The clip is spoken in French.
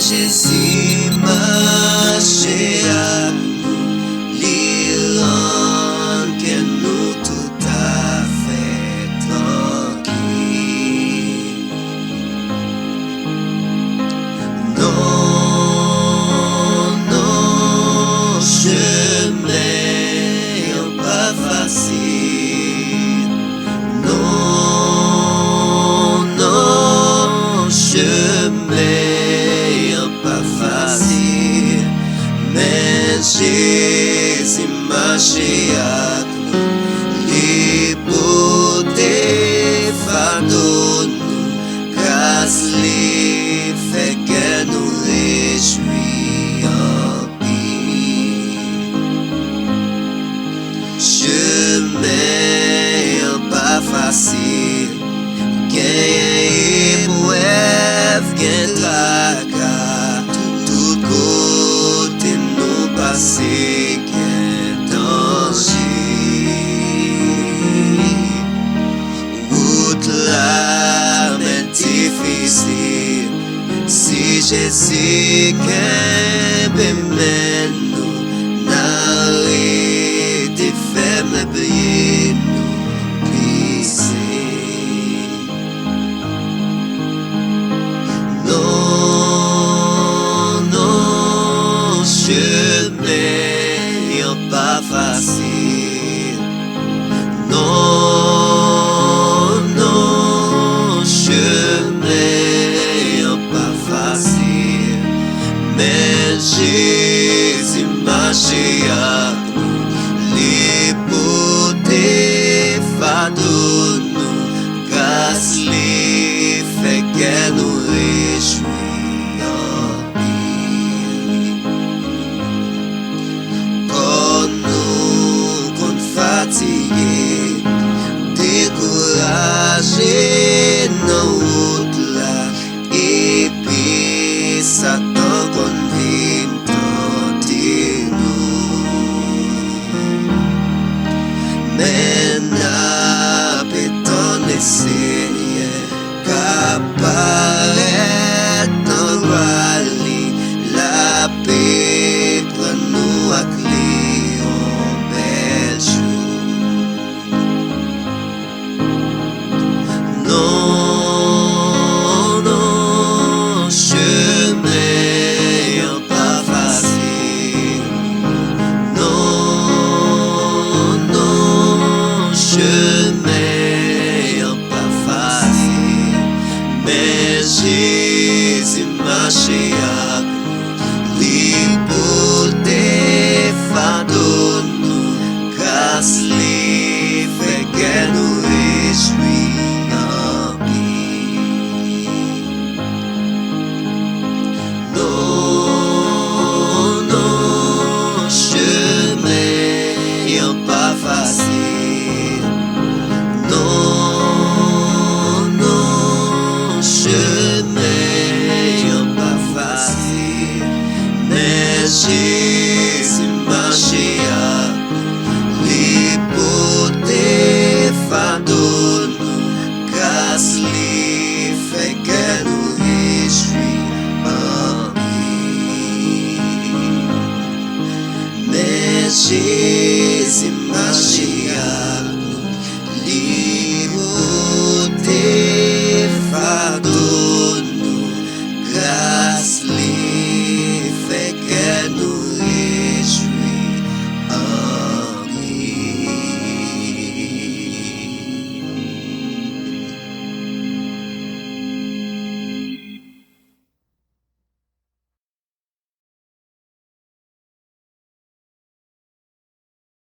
Jésus marché à nous, l'Iran que nous tout à fait tranquille. Non, non, chemin pas facile. Non, non, chemin pas facile. Mais Jésus marché à nous, les beautés fardeaux nous, grâce les fait que nous réjouissons en paix. Chemin pas facile, gain épreuve, gain tracas, tout côté nous passer, gain danger. Route là mais difficile, si Jésus qu'aime nous, n'arrête faire me prier nous glisser. Non, non, chemin pas facile. Non, non, chemin pas facile. Mais Jésus marché à nous, les beautés fardeaux nous, grâce les fait que nous réjouissons en paix. Quand nous qu'on fatigués, découragés dans route là, et puis Satan qu'on vient tenter nous. Mais n'a pétant Seigneur qu'apparaît dans Rally, la paix prend nous à clé en bel jour. Non, non, chemin pas facile. Non, non, chemin pas facile. Mais Jésus marché à nous, les beautés fardeaux nous, grâce les fait que nous réjouissons en paix. Non, non, chemin pas facile. Non, non, chemin pas facile. Mais Jésus marché à nous, les beautés fardeaux nous, grâce les fait que nous réjouissons en paix. Mais Jésus marché